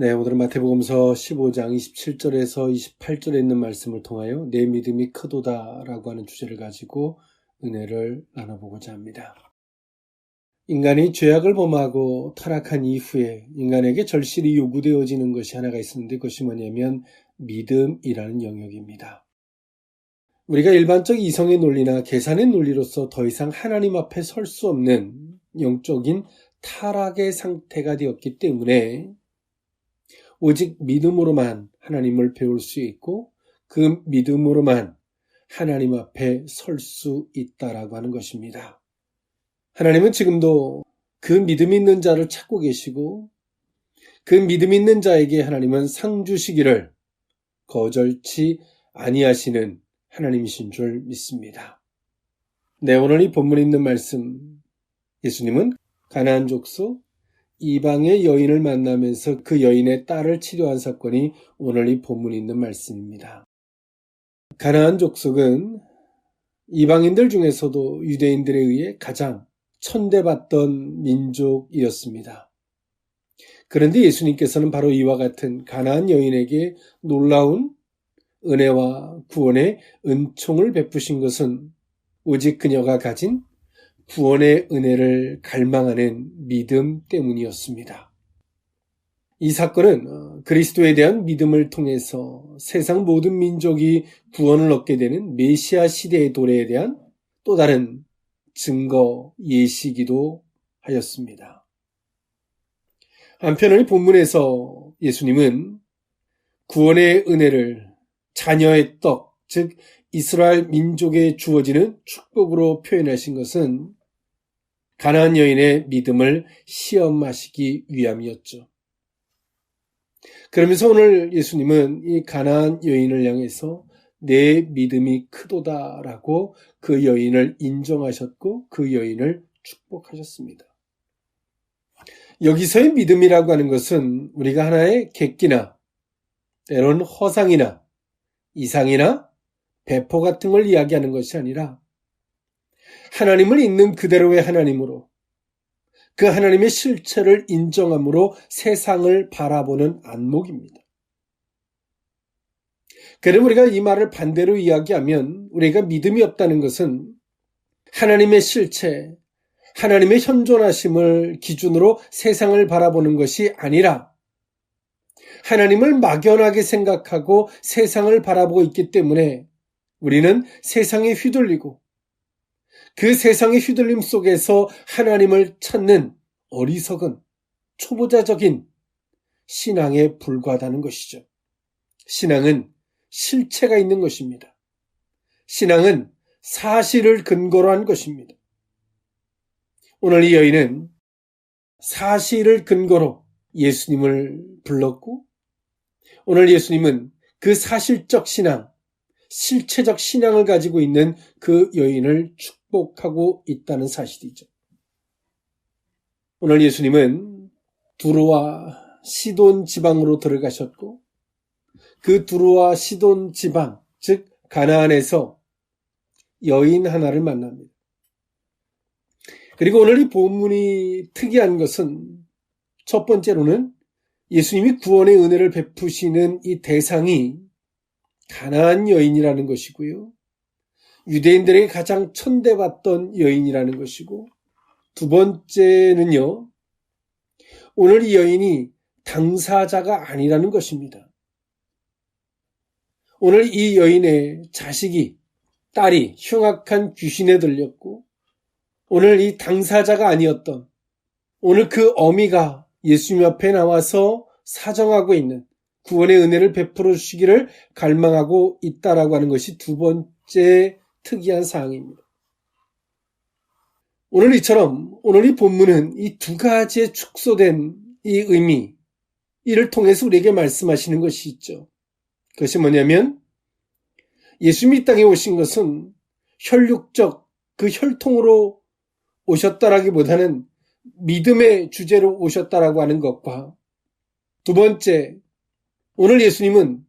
네, 오늘은 마태복음서 15장 27절에서 28절에 있는 말씀을 통하여 내 믿음이 크도다라고 하는 주제를 가지고 은혜를 나눠보고자 합니다. 인간이 죄악을 범하고 타락한 이후에 인간에게 절실히 요구되어지는 것이 하나가 있었는데 그것이 뭐냐면 믿음이라는 영역입니다. 우리가 일반적 이성의 논리나 계산의 논리로서 더 이상 하나님 앞에 설 수 없는 영적인 타락의 상태가 되었기 때문에 오직 믿음으로만 하나님을 배울 수 있고 그 믿음으로만 하나님 앞에 설 수 있다라고 하는 것입니다. 하나님은 지금도 그 믿음 있는 자를 찾고 계시고 그 믿음 있는 자에게 하나님은 상 주시기를 거절치 아니하시는 하나님이신 줄 믿습니다. 네, 오늘 이 본문에 있는 말씀, 예수님은 가나안 족속 이방의 여인을 만나면서 그 여인의 딸을 치료한 사건이 오늘 이 본문에 있는 말씀입니다. 가나안 족속은 이방인들 중에서도 유대인들에 의해 가장 천대받던 민족이었습니다. 그런데 예수님께서는 바로 이와 같은 가나안 여인에게 놀라운 은혜와 구원의 은총을 베푸신 것은 오직 그녀가 가진 구원의 은혜를 갈망하는 믿음 때문이었습니다. 이 사건은 그리스도에 대한 믿음을 통해서 세상 모든 민족이 구원을 얻게 되는 메시아 시대의 도래에 대한 또 다른 증거 예시이기도 하였습니다. 한편은 본문에서 예수님은 구원의 은혜를 자녀의 떡, 즉 이스라엘 민족에 주어지는 축복으로 표현하신 것은 가나안 여인의 믿음을 시험하시기 위함이었죠. 그러면서 오늘 예수님은 이 가나안 여인을 향해서 내 믿음이 크도다라고 그 여인을 인정하셨고 그 여인을 축복하셨습니다. 여기서의 믿음이라고 하는 것은 우리가 하나의 객기나 때로는 허상이나 이상이나 배포 같은 걸 이야기하는 것이 아니라 하나님을 있는 그대로의 하나님으로 그 하나님의 실체를 인정함으로 세상을 바라보는 안목입니다. 그럼 우리가 이 말을 반대로 이야기하면 우리가 믿음이 없다는 것은 하나님의 실체, 하나님의 현존하심을 기준으로 세상을 바라보는 것이 아니라 하나님을 막연하게 생각하고 세상을 바라보고 있기 때문에 우리는 세상에 휘둘리고 그 세상의 휘둘림 속에서 하나님을 찾는 어리석은 초보자적인 신앙에 불과하다는 것이죠. 신앙은 실체가 있는 것입니다. 신앙은 사실을 근거로 한 것입니다. 오늘 이 여인은 사실을 근거로 예수님을 불렀고 오늘 예수님은 그 사실적 신앙, 실체적 신앙을 가지고 있는 그 여인을 축복하고 있다는 사실이죠. 오늘 예수님은 두로와 시돈 지방으로 들어가셨고 그 두로와 시돈 지방, 즉 가나안에서 여인 하나를 만납니다. 그리고 오늘 이 본문이 특이한 것은 첫 번째로는 예수님이 구원의 은혜를 베푸시는 이 대상이 가나안 여인이라는 것이고요. 유대인들에게 가장 천대받던 여인이라는 것이고 두 번째는요. 오늘 이 여인이 당사자가 아니라는 것입니다. 오늘 이 여인의 자식이 딸이 흉악한 귀신에 들렸고 오늘 이 당사자가 아니었던 오늘 그 어미가 예수님 앞에 나와서 사정하고 있는 구원의 은혜를 베풀어 주시기를 갈망하고 있다라고 하는 것이 두 번째 특이한 사항입니다. 오늘 이처럼 오늘 이 본문은 이 두 가지의 축소된 이 의미, 이를 통해서 우리에게 말씀하시는 것이 있죠. 그것이 뭐냐면 예수님이 이 땅에 오신 것은 혈육적 그 혈통으로 오셨다라기보다는 믿음의 주제로 오셨다라고 하는 것과 두 번째, 오늘 예수님은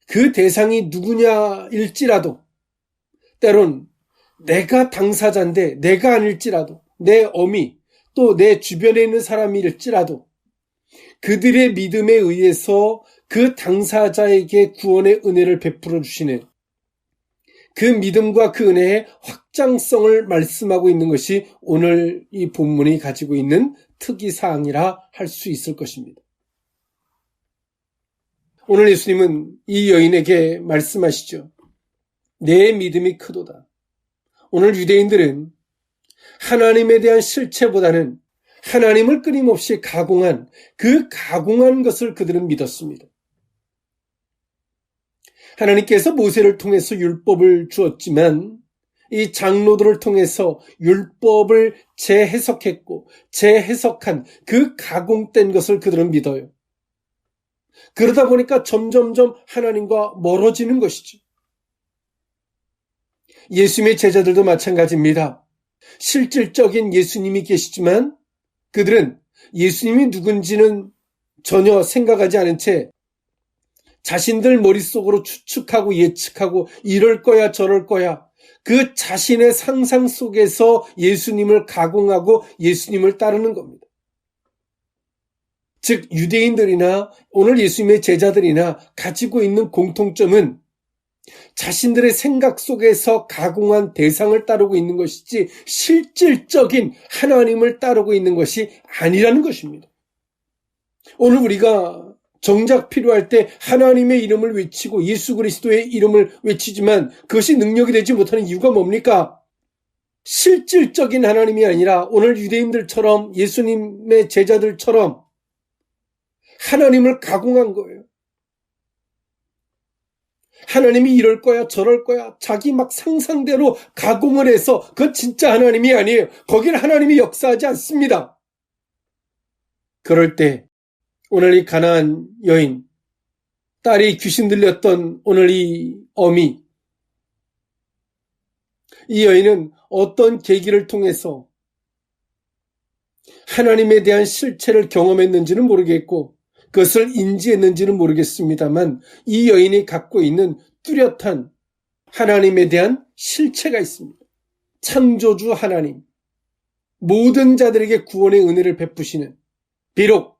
그 대상이 누구냐일지라도 때론 내가 당사자인데 내가 아닐지라도 내 어미 또 내 주변에 있는 사람일지라도 그들의 믿음에 의해서 그 당사자에게 구원의 은혜를 베풀어 주시는 그 믿음과 그 은혜의 확장성을 말씀하고 있는 것이 오늘 이 본문이 가지고 있는 특이사항이라 할 수 있을 것입니다. 오늘 예수님은 이 여인에게 말씀하시죠. 내 믿음이 크도다. 오늘 유대인들은 하나님에 대한 실체보다는 하나님을 끊임없이 가공한 그 가공한 것을 그들은 믿었습니다. 하나님께서 모세를 통해서 율법을 주었지만 이 장로들을 통해서 율법을 재해석했고 재해석한 그 가공된 것을 그들은 믿어요. 그러다 보니까 점점점 하나님과 멀어지는 것이죠. 예수님의 제자들도 마찬가지입니다. 실질적인 예수님이 계시지만 그들은 예수님이 누군지는 전혀 생각하지 않은 채 자신들 머릿속으로 추측하고 예측하고 이럴 거야 저럴 거야 그 자신의 상상 속에서 예수님을 가공하고 예수님을 따르는 겁니다. 즉 유대인들이나 오늘 예수님의 제자들이나 가지고 있는 공통점은 자신들의 생각 속에서 가공한 대상을 따르고 있는 것이지 실질적인 하나님을 따르고 있는 것이 아니라는 것입니다. 오늘 우리가 정작 필요할 때 하나님의 이름을 외치고 예수 그리스도의 이름을 외치지만 그것이 능력이 되지 못하는 이유가 뭡니까? 실질적인 하나님이 아니라 오늘 유대인들처럼 예수님의 제자들처럼 하나님을 가공한 거예요. 하나님이 이럴 거야 저럴 거야 자기 막 상상대로 가공을 해서 그건 진짜 하나님이 아니에요. 거기는 하나님이 역사하지 않습니다. 그럴 때 오늘 이 가나안 여인, 딸이 귀신 들렸던 오늘 이 어미, 이 여인은 어떤 계기를 통해서 하나님에 대한 실체를 경험했는지는 모르겠고 그것을 인지했는지는 모르겠습니다만 이 여인이 갖고 있는 뚜렷한 하나님에 대한 실체가 있습니다. 창조주 하나님, 모든 자들에게 구원의 은혜를 베푸시는 비록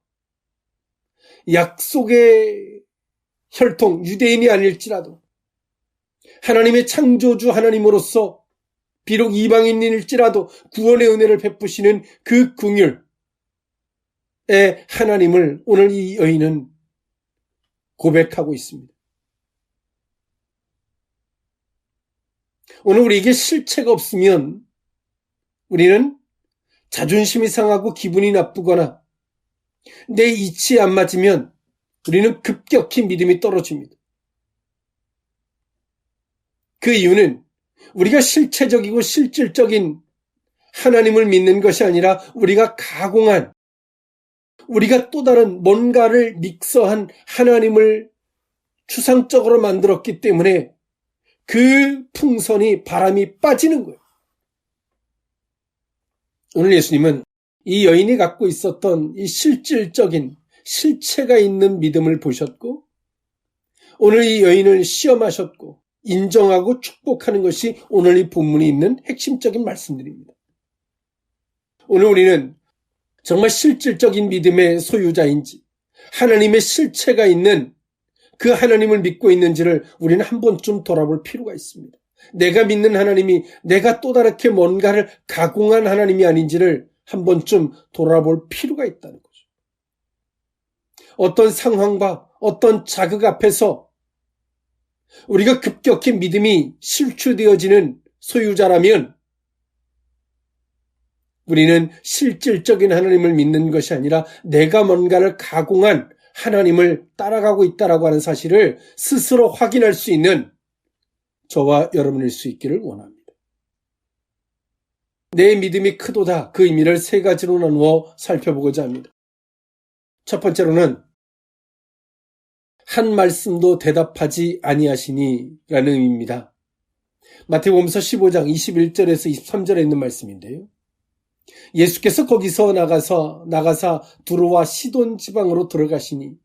약속의 혈통 유대인이 아닐지라도 하나님의 창조주 하나님으로서 비록 이방인일지라도 구원의 은혜를 베푸시는 그 긍휼의 하나님을 오늘 이 여인은 고백하고 있습니다. 오늘 우리에게 실체가 없으면 우리는 자존심이 상하고 기분이 나쁘거나 내 이치에 안 맞으면 우리는 급격히 믿음이 떨어집니다. 그 이유는 우리가 실체적이고 실질적인 하나님을 믿는 것이 아니라 우리가 가공한 우리가 또 다른 뭔가를 믹서한 하나님을 추상적으로 만들었기 때문에 그 풍선이 바람이 빠지는 거예요. 오늘 예수님은 이 여인이 갖고 있었던 이 실질적인 실체가 있는 믿음을 보셨고 오늘 이 여인을 시험하셨고 인정하고 축복하는 것이 오늘 이 본문에 있는 핵심적인 말씀들입니다. 오늘 우리는 정말 실질적인 믿음의 소유자인지 하나님의 실체가 있는 그 하나님을 믿고 있는지를 우리는 한 번쯤 돌아볼 필요가 있습니다. 내가 믿는 하나님이 내가 또 다르게 뭔가를 가공한 하나님이 아닌지를 한 번쯤 돌아볼 필요가 있다는 거죠. 어떤 상황과 어떤 자극 앞에서 우리가 급격히 믿음이 실추되어지는 소유자라면 우리는 실질적인 하나님을 믿는 것이 아니라 내가 뭔가를 가공한 하나님을 따라가고 있다라고 하는 사실을 스스로 확인할 수 있는 저와 여러분일 수 있기를 원합니다. 내 믿음이 크도다. 그 의미를 세 가지로 나누어 살펴보고자 합니다. 첫 번째로는 한 말씀도 대답하지 아니하시니 라는 의미입니다. 마태복음서 15장 21절에서 23절에 있는 말씀인데요. 예수께서 거기서 나가사 두로와 시돈 지방으로 들어가시니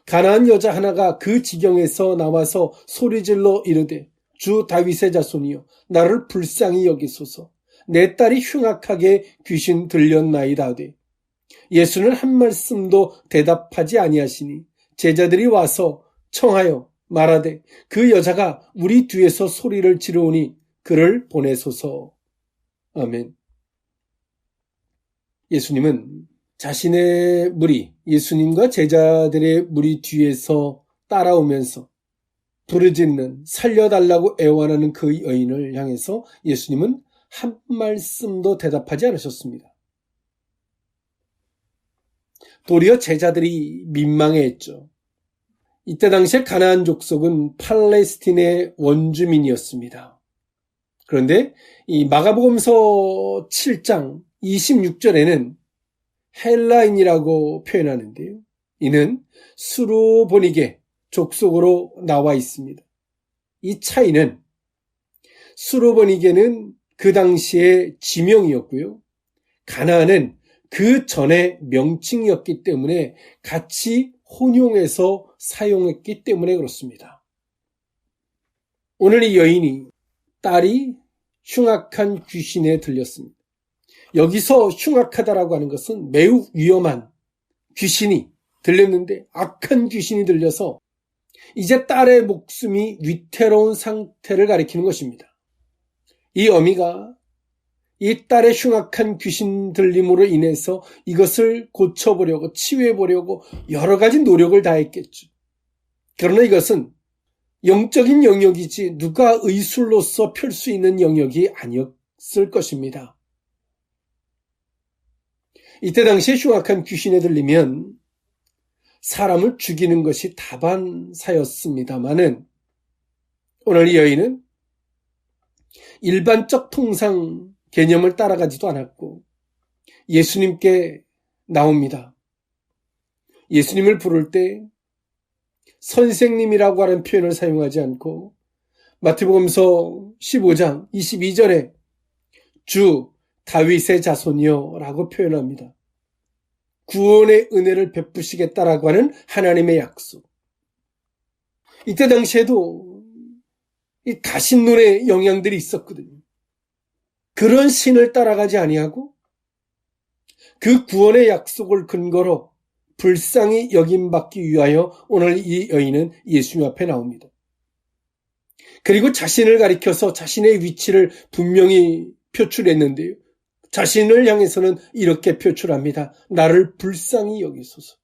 가나안 여자 하나가 그 지경에서 나와서 소리질러 이르되 주 다윗의 자손이여 나를 불쌍히 여기소서 내 딸이 흉악하게 귀신 들렸나이다 하되 예수는 한 말씀도 대답하지 아니하시니 제자들이 와서 청하여 말하되 그 여자가 우리 뒤에서 소리를 지르오니 그를 보내소서. 아멘. 예수님은 자신의 무리, 예수님과 제자들의 무리 뒤에서 따라오면서 부르짖는, 살려달라고 애원하는 그 여인을 향해서 예수님은 한 말씀도 대답하지 않으셨습니다. 도리어 제자들이 민망해했죠. 이때 당시에 가나안 족속은 팔레스틴의 원주민이었습니다. 그런데 이 마가복음서 7장 26절에는 헬라인이라고 표현하는데요. 이는 수로보니게 족속으로 나와 있습니다. 이 차이는 수로보니게는 그 당시의 지명이었고요. 가나안은 그 전에 명칭이었기 때문에 같이 혼용해서 사용했기 때문에 그렇습니다. 오늘 이 여인이 딸이 흉악한 귀신에 들렸습니다. 여기서 흉악하다라고 하는 것은 매우 위험한 귀신이 들렸는데 악한 귀신이 들려서 이제 딸의 목숨이 위태로운 상태를 가리키는 것입니다. 이 어미가 이 딸의 흉악한 귀신 들림으로 인해서 이것을 고쳐보려고 치유해보려고 여러 가지 노력을 다했겠죠. 그러나 이것은 영적인 영역이지 누가 의술로서 펼 수 있는 영역이 아니었을 것입니다. 이때 당시에 흉악한 귀신에 들리면 사람을 죽이는 것이 다반사였습니다마는 오늘 이 여인은 일반적 통상 개념을 따라가지도 않았고 예수님께 나옵니다. 예수님을 부를 때 선생님이라고 하는 표현을 사용하지 않고 마태복음서 15장 22절에 주 다윗의 자손이여 라고 표현합니다. 구원의 은혜를 베푸시겠다라고 하는 하나님의 약속. 이때 당시에도 이 가신론의 영향들이 있었거든요. 그런 신을 따라가지 아니하고 그 구원의 약속을 근거로 불쌍히 여김받기 위하여 오늘 이 여인은 예수님 앞에 나옵니다. 그리고 자신을 가리켜서 자신의 위치를 분명히 표출했는데요. 자신을 향해서는 이렇게 표출합니다. 나를 불쌍히 여기소서.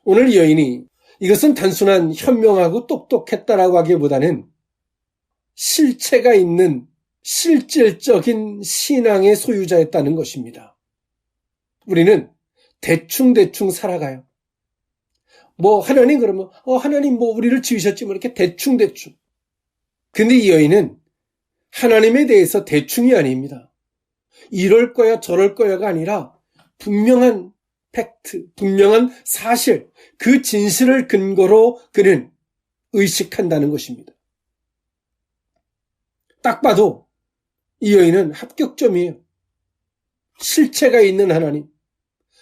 오늘 이 여인이 이것은 단순한 현명하고 똑똑했다라고 하기보다는 실체가 있는 실질적인 신앙의 소유자였다는 것입니다. 우리는 대충 살아가요. 하나님 그러면 하나님 우리를 지으셨지 이렇게 대충. 근데 이 여인은 하나님에 대해서 대충이 아닙니다. 이럴 거야 저럴 거야가 아니라 분명한 팩트, 분명한 사실, 그 진실을 근거로 그는 의식한다는 것입니다. 딱 봐도 이 여인은 합격점이에요. 실체가 있는 하나님,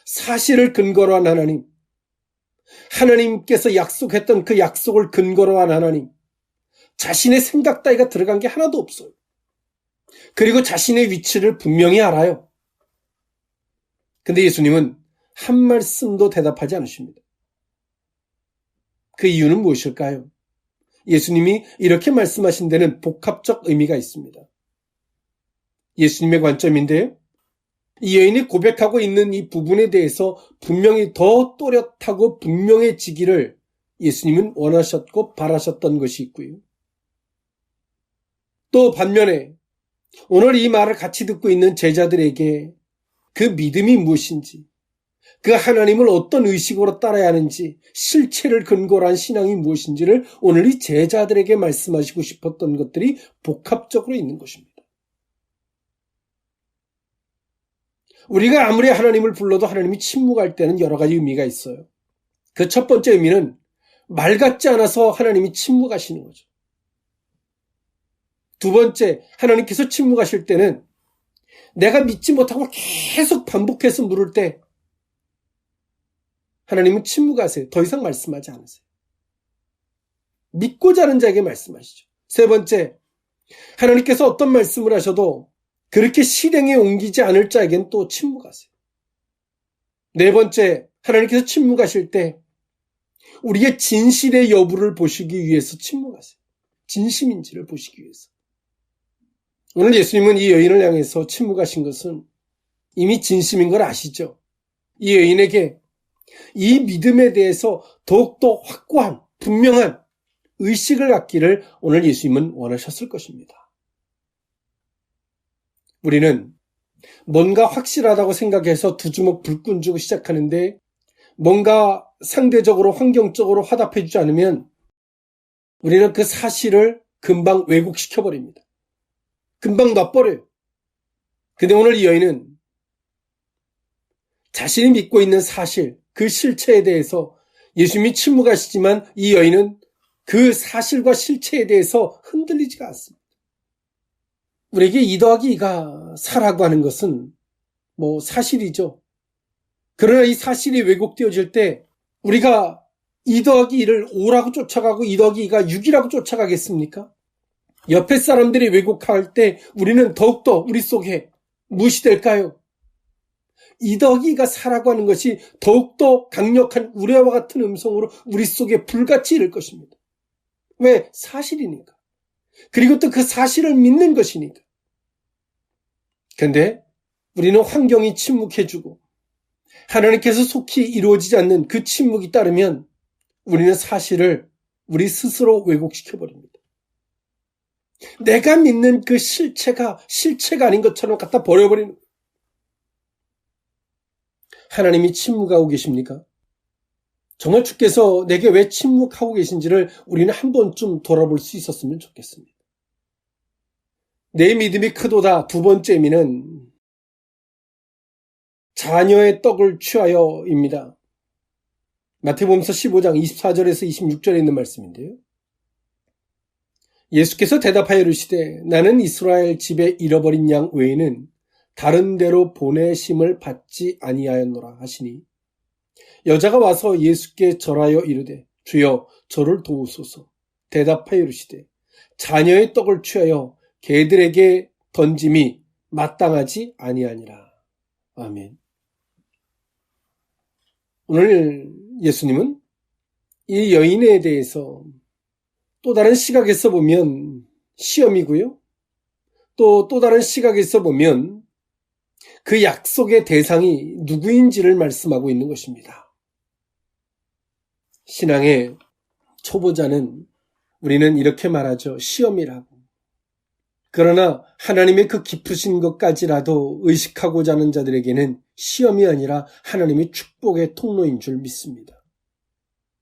사실을 근거로 한 하나님, 하나님께서 약속했던 그 약속을 근거로 한 하나님, 자신의 생각 따위가 들어간 게 하나도 없어요. 그리고 자신의 위치를 분명히 알아요. 근데 예수님은 한 말씀도 대답하지 않으십니다. 그 이유는 무엇일까요? 예수님이 이렇게 말씀하신 데는 복합적 의미가 있습니다. 예수님의 관점인데요. 이 여인이 고백하고 있는 이 부분에 대해서 분명히 더 또렷하고 분명해지기를 예수님은 원하셨고 바라셨던 것이 있고요. 또 반면에 오늘 이 말을 같이 듣고 있는 제자들에게 그 믿음이 무엇인지, 그 하나님을 어떤 의식으로 따라야 하는지, 실체를 근거로 한 신앙이 무엇인지를 오늘 이 제자들에게 말씀하시고 싶었던 것들이 복합적으로 있는 것입니다. 우리가 아무리 하나님을 불러도 하나님이 침묵할 때는 여러 가지 의미가 있어요. 그 첫 번째 의미는 말 같지 않아서 하나님이 침묵하시는 거죠. 두 번째, 하나님께서 침묵하실 때는 내가 믿지 못하고 계속 반복해서 물을 때 하나님은 침묵하세요. 더 이상 말씀하지 않으세요. 믿고자 하는 자에게 말씀하시죠. 세 번째, 하나님께서 어떤 말씀을 하셔도 그렇게 실행에 옮기지 않을 자에겐 또 침묵하세요. 네 번째, 하나님께서 침묵하실 때 우리의 진실의 여부를 보시기 위해서 침묵하세요. 진심인지를 보시기 위해서. 오늘 예수님은 이 여인을 향해서 침묵하신 것은 이미 진심인 걸 아시죠? 이 여인에게 이 믿음에 대해서 더욱더 확고한, 분명한 의식을 갖기를 오늘 예수님은 원하셨을 것입니다. 우리는 뭔가 확실하다고 생각해서 두 주먹 불끈 주고 시작하는데 뭔가 상대적으로 환경적으로 화답해주지 않으면 우리는 그 사실을 금방 왜곡시켜버립니다. 금방 놔버려요. 근데 오늘 이 여인은 자신이 믿고 있는 사실, 그 실체에 대해서 예수님이 침묵하시지만 이 여인은 그 사실과 실체에 대해서 흔들리지가 않습니다. 우리에게 2 더하기 2가 4라고 하는 것은 사실이죠. 그러나 이 사실이 왜곡되어질 때 우리가 2 더하기 2를 5라고 쫓아가고 2 더하기 2가 6이라고 쫓아가겠습니까? 옆에 사람들이 왜곡할 때 우리는 더욱더 우리 속에 무엇이 될까요? 2 더하기 2가 4라고 하는 것이 더욱더 강력한 우레와 같은 음성으로 우리 속에 불같이 이를 것입니다. 왜? 사실이니까. 그리고 또 그 사실을 믿는 것이니까. 그런데 우리는 환경이 침묵해주고 하나님께서 속히 이루어지지 않는 그 침묵이 따르면 우리는 사실을 우리 스스로 왜곡시켜버립니다. 내가 믿는 그 실체가 아닌 것처럼 갖다 버려버리는 거예요. 하나님이 침묵하고 계십니까? 정말 주께서 내게 왜 침묵하고 계신지를 우리는 한 번쯤 돌아볼 수 있었으면 좋겠습니다. 내 믿음이 크도다. 두 번째 의미는 자녀의 떡을 취하여입니다. 마태복음서 15장 24절에서 26절에 있는 말씀인데요. 예수께서 대답하여 이르시되 나는 이스라엘 집에 잃어버린 양 외에는 다른 데로 보내심을 받지 아니하였노라 하시니 여자가 와서 예수께 절하여 이르되 주여 저를 도우소서. 대답하여 이르시되 자녀의 떡을 취하여 개들에게 던짐이 마땅하지 아니하니라. 아멘. 오늘 예수님은 이 여인에 대해서 또 다른 시각에서 보면 시험이고요. 또 다른 시각에서 보면 그 약속의 대상이 누구인지를 말씀하고 있는 것입니다. 신앙의 초보자는 우리는 이렇게 말하죠. 시험이라고. 그러나 하나님의 그 깊으신 것까지라도 의식하고자 하는 자들에게는 시험이 아니라 하나님의 축복의 통로인 줄 믿습니다.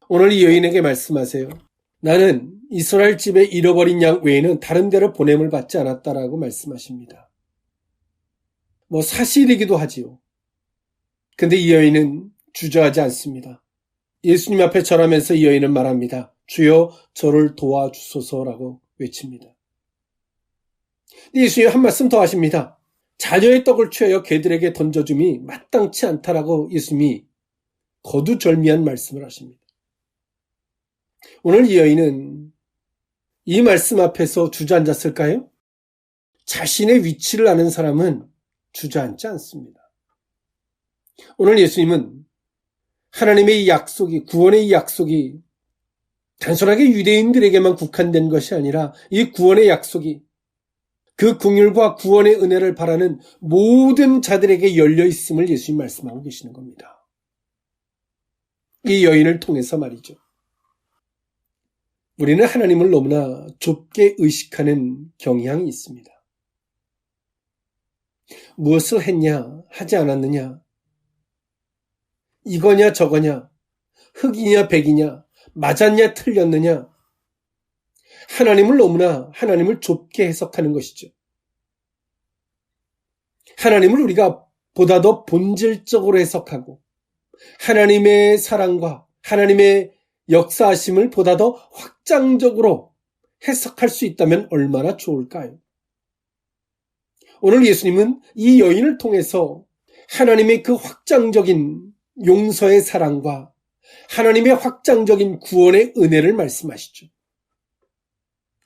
오늘 이 여인에게 말씀하세요. 나는 이스라엘 집에 잃어버린 양 외에는 다른 데로 보냄을 받지 않았다라고 말씀하십니다. 사실이기도 하지요. 근데 이 여인은 주저하지 않습니다. 예수님 앞에 절하면서 이 여인은 말합니다. 주여 저를 도와주소서라고 외칩니다. 예수님 한 말씀 더 하십니다. 자녀의 떡을 취하여 개들에게 던져줌이 마땅치 않다라고 예수님이 거두절미한 말씀을 하십니다. 오늘 이 여인은 이 말씀 앞에서 주저앉았을까요? 자신의 위치를 아는 사람은 주저앉지 않습니다. 오늘 예수님은 하나님의 이 약속이, 구원의 이 약속이 단순하게 유대인들에게만 국한된 것이 아니라 이 구원의 약속이 그 긍휼과 구원의 은혜를 바라는 모든 자들에게 열려 있음을 예수님 말씀하고 계시는 겁니다. 이 여인을 통해서 말이죠. 우리는 하나님을 너무나 좁게 의식하는 경향이 있습니다. 무엇을 했냐, 하지 않았느냐, 이거냐 저거냐, 흑이냐 백이냐, 맞았냐 틀렸느냐, 하나님을 좁게 해석하는 것이죠. 하나님을 우리가 보다 더 본질적으로 해석하고 하나님의 사랑과 하나님의 역사하심을 보다 더 확장적으로 해석할 수 있다면 얼마나 좋을까요? 오늘 예수님은 이 여인을 통해서 하나님의 그 확장적인 용서의 사랑과 하나님의 확장적인 구원의 은혜를 말씀하시죠.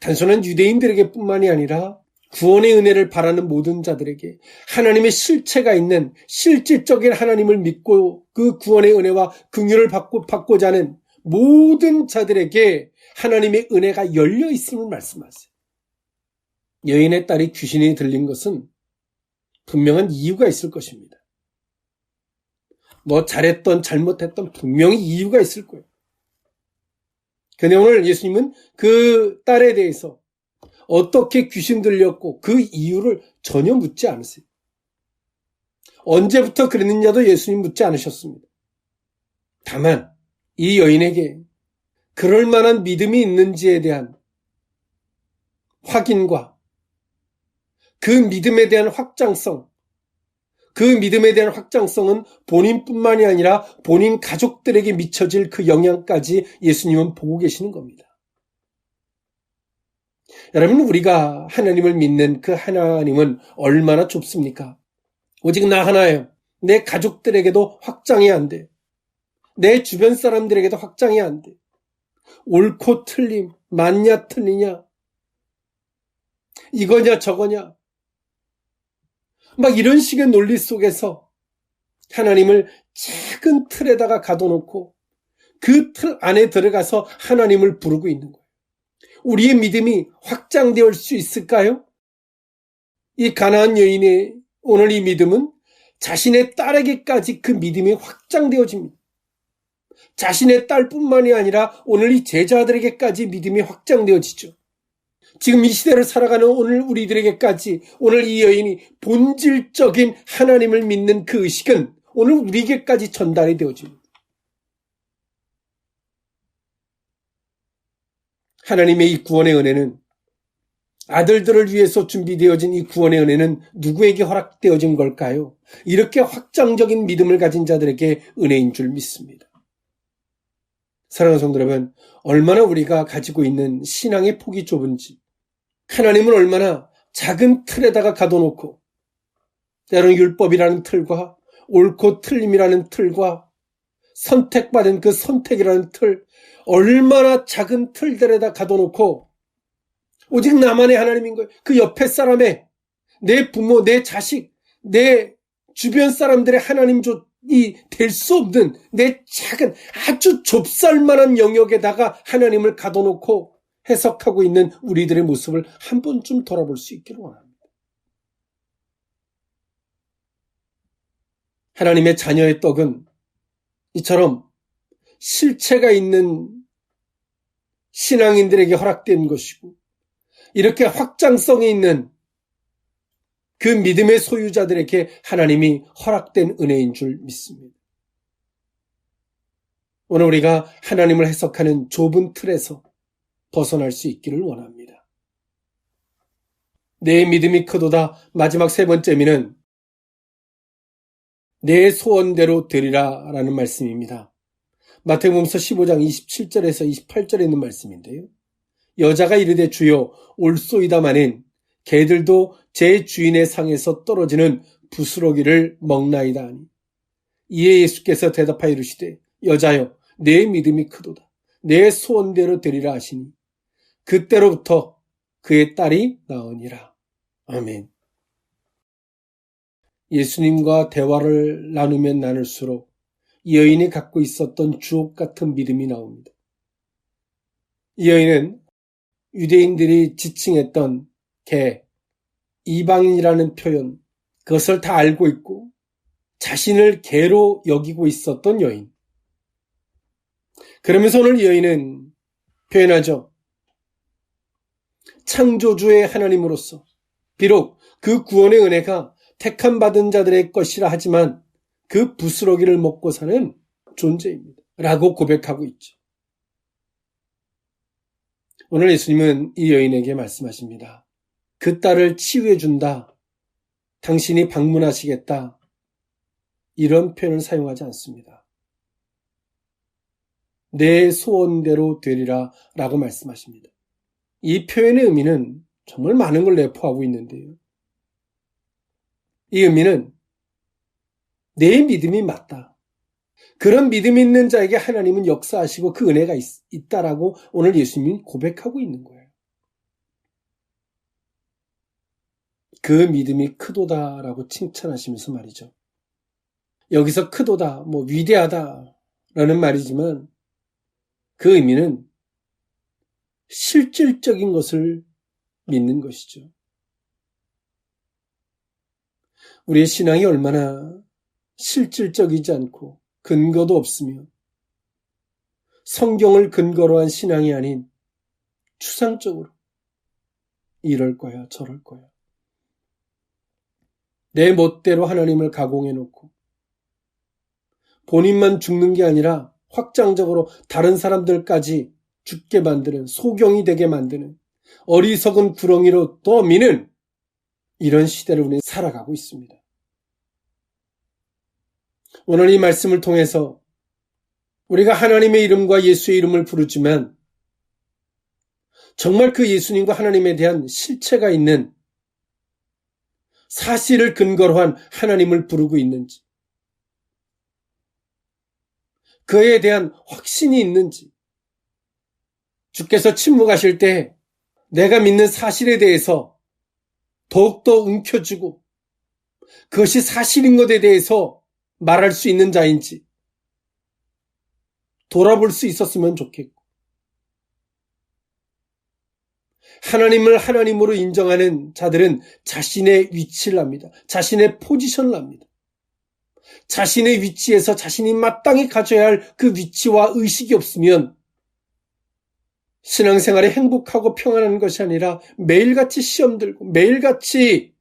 단순한 유대인들에게 뿐만이 아니라 구원의 은혜를 바라는 모든 자들에게 하나님의 실체가 있는 실질적인 하나님을 믿고 그 구원의 은혜와 긍휼을 받고자 하는 모든 자들에게 하나님의 은혜가 열려 있음을 말씀하세요. 여인의 딸이 귀신이 들린 것은 분명한 이유가 있을 것입니다. 뭐 잘했던 잘못했던 분명히 이유가 있을 거예요. 그런데 오늘 예수님은 그 딸에 대해서 어떻게 귀신 들렸고 그 이유를 전혀 묻지 않으세요. 언제부터 그랬느냐도 예수님 묻지 않으셨습니다. 다만 이 여인에게 그럴 만한 믿음이 있는지에 대한 확인과 그 믿음에 대한 확장성, 그 믿음에 대한 확장성은 본인뿐만이 아니라 본인 가족들에게 미쳐질 그 영향까지 예수님은 보고 계시는 겁니다. 여러분, 우리가 하나님을 믿는 그 하나님은 얼마나 좁습니까? 오직 나 하나예요. 내 가족들에게도 확장이 안 돼. 내 주변 사람들에게도 확장이 안 돼. 옳고 틀림, 맞냐 틀리냐, 이거냐 저거냐, 막 이런 식의 논리 속에서 하나님을 작은 틀에다가 가둬놓고 그 틀 안에 들어가서 하나님을 부르고 있는 거예요. 우리의 믿음이 확장될 수 있을까요? 이 가나안 여인의 오늘 이 믿음은 자신의 딸에게까지 그 믿음이 확장되어집니다. 자신의 딸뿐만이 아니라 오늘 이 제자들에게까지 믿음이 확장되어지죠. 지금 이 시대를 살아가는 오늘 우리들에게까지 오늘 이 여인이 본질적인 하나님을 믿는 그 의식은 오늘 우리에게까지 전달이 되어집니다. 하나님의 이 구원의 은혜는, 아들들을 위해서 준비되어진 이 구원의 은혜는 누구에게 허락되어진 걸까요? 이렇게 확장적인 믿음을 가진 자들에게 은혜인 줄 믿습니다. 사랑하는 성도 여러분, 얼마나 우리가 가지고 있는 신앙의 폭이 좁은지, 하나님은 얼마나 작은 틀에다가 가둬놓고 때로는 율법이라는 틀과 옳고 틀림이라는 틀과 선택받은 그 선택이라는 틀, 얼마나 작은 틀들에다 가둬놓고 오직 나만의 하나님인 거예요. 그 옆에 사람의, 내 부모, 내 자식, 내 주변 사람들의 하나님이 될 수 없는 내 작은 아주 좁쌀만한 영역에다가 하나님을 가둬놓고 해석하고 있는 우리들의 모습을 한 번쯤 돌아볼 수 있기를 원합니다. 하나님의 자녀의 떡은 이처럼 실체가 있는 신앙인들에게 허락된 것이고, 이렇게 확장성이 있는 그 믿음의 소유자들에게 하나님이 허락된 은혜인 줄 믿습니다. 오늘 우리가 하나님을 해석하는 좁은 틀에서 벗어날 수 있기를 원합니다. 내 믿음이 크도다. 마지막 세 번째 의미는 내 소원대로 되리라 라는 말씀입니다. 마태복음서 15장 27절에서 28절에 있는 말씀인데요. 여자가 이르되 주여 올소이다마는 개들도 제 주인의 상에서 떨어지는 부스러기를 먹나이다 하니, 이에 예수께서 대답하여 이르시되 여자여 내 믿음이 크도다. 내 소원대로 되리라 하시니 그때로부터 그의 딸이 나으니라. 아멘. 예수님과 대화를 나누면 나눌수록 이 여인이 갖고 있었던 주옥 같은 믿음이 나옵니다. 이 여인은 유대인들이 지칭했던 개, 이방인이라는 표현, 그것을 다 알고 있고 자신을 개로 여기고 있었던 여인. 그러면서 오늘 이 여인은 표현하죠. 창조주의 하나님으로서 비록 그 구원의 은혜가 택함받은 자들의 것이라 하지만 그 부스러기를 먹고 사는 존재입니다. 라고 고백하고 있죠. 오늘 예수님은 이 여인에게 말씀하십니다. 그 딸을 치유해 준다. 당신이 방문하시겠다. 이런 표현을 사용하지 않습니다. 내 소원대로 되리라 라고 말씀하십니다. 이 표현의 의미는 정말 많은 걸 내포하고 있는데요. 이 의미는 내 믿음이 맞다. 그런 믿음 있는 자에게 하나님은 역사하시고 그 은혜가 있다라고 오늘 예수님이 고백하고 있는 거예요. 그 믿음이 크도다라고 칭찬하시면서 말이죠. 여기서 크도다, 위대하다라는 말이지만 그 의미는 실질적인 것을 믿는 것이죠. 우리의 신앙이 얼마나 실질적이지 않고 근거도 없으며 성경을 근거로 한 신앙이 아닌 추상적으로 이럴 거야 저럴 거야 내 멋대로 하나님을 가공해놓고 본인만 죽는 게 아니라 확장적으로 다른 사람들까지 죽게 만드는, 소경이 되게 만드는, 어리석은 구렁이로 떠미는 이런 시대를 우리는 살아가고 있습니다. 오늘 이 말씀을 통해서 우리가 하나님의 이름과 예수의 이름을 부르지만 정말 그 예수님과 하나님에 대한 실체가 있는 사실을 근거로 한 하나님을 부르고 있는지, 그에 대한 확신이 있는지, 주께서 침묵하실 때 내가 믿는 사실에 대해서 더욱더 움켜쥐고 그것이 사실인 것에 대해서 말할 수 있는 자인지 돌아볼 수 있었으면 좋겠고, 하나님을 하나님으로 인정하는 자들은 자신의 위치를 압니다. 자신의 포지션을 압니다. 자신의 위치에서 자신이 마땅히 가져야 할 그 위치와 의식이 없으면 신앙생활이 행복하고 평안한 것이 아니라 매일같이 시험 들고 매일같이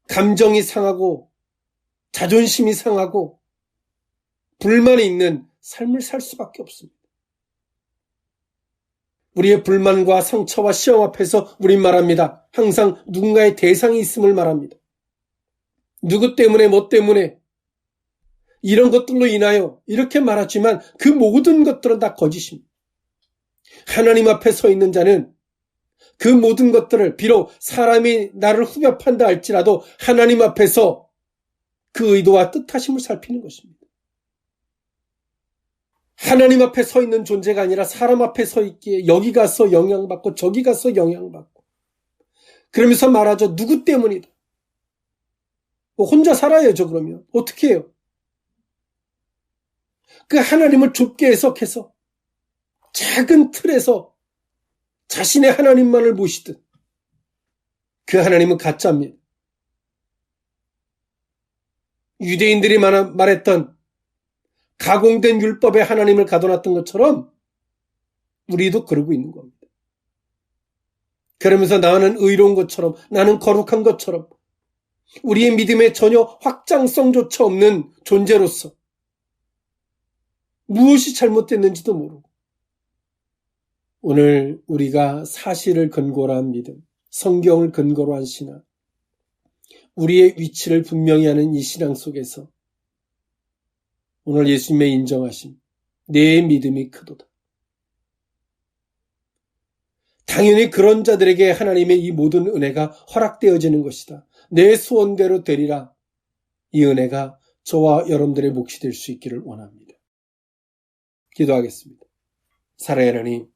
감정이 상하고 자존심이 상하고 불만이 있는 삶을 살 수밖에 없습니다. 우리의 불만과 상처와 시험 앞에서 우린 말합니다. 항상 누군가의 대상이 있음을 말합니다. 누구 때문에 뭐 때문에 이런 것들로 인하여 이렇게 말하지만 그 모든 것들은 다 거짓입니다. 하나님 앞에 서 있는 자는 그 모든 것들을 비록 사람이 나를 후벼판다 할지라도 하나님 앞에서 그 의도와 뜻하심을 살피는 것입니다. 하나님 앞에 서 있는 존재가 아니라 사람 앞에 서 있기에 여기 가서 영향받고 저기 가서 영향받고 그러면서 말하죠. 누구 때문이다. 혼자 살아야죠. 그러면 어떻게 해요? 그 하나님을 좁게 해석해서 작은 틀에서 자신의 하나님만을 모시듯 그 하나님은 가짜입니다. 유대인들이 말했던 가공된 율법에 하나님을 가둬놨던 것처럼 우리도 그러고 있는 겁니다. 그러면서 나는 의로운 것처럼, 나는 거룩한 것처럼 우리의 믿음에 전혀 확장성조차 없는 존재로서 무엇이 잘못됐는지도 모르고 오늘 우리가 사실을 근거로 한 믿음, 성경을 근거로 한 신앙, 우리의 위치를 분명히 하는 이 신앙 속에서 오늘 예수님의 인정하심, 내 믿음이 크도다. 당연히 그런 자들에게 하나님의 이 모든 은혜가 허락되어지는 것이다. 내 소원대로 되리라. 이 은혜가 저와 여러분들의 몫이 될 수 있기를 원합니다. 기도하겠습니다. 살아야 하나님,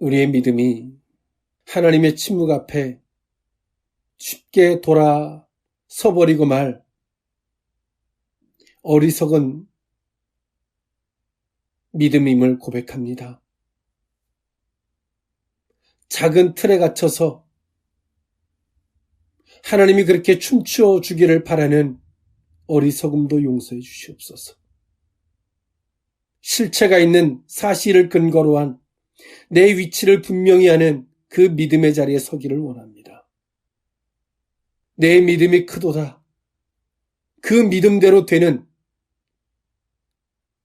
우리의 믿음이 하나님의 침묵 앞에 쉽게 돌아서버리고 말 어리석은 믿음임을 고백합니다. 작은 틀에 갇혀서 하나님이 그렇게 춤추어 주기를 바라는 어리석음도 용서해 주시옵소서. 실체가 있는 사실을 근거로 한 내 위치를 분명히 하는 그 믿음의 자리에 서기를 원합니다. 내 믿음이 크도다. 그 믿음대로 되는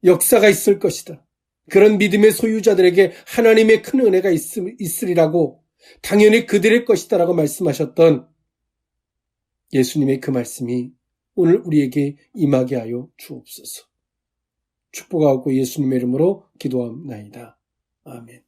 역사가 있을 것이다. 그런 믿음의 소유자들에게 하나님의 큰 은혜가 있으리라고 당연히 그들의 것이다 라고 말씀하셨던 예수님의 그 말씀이 오늘 우리에게 임하게 하여 주옵소서. 축복하고 예수님의 이름으로 기도합나이다. 아멘.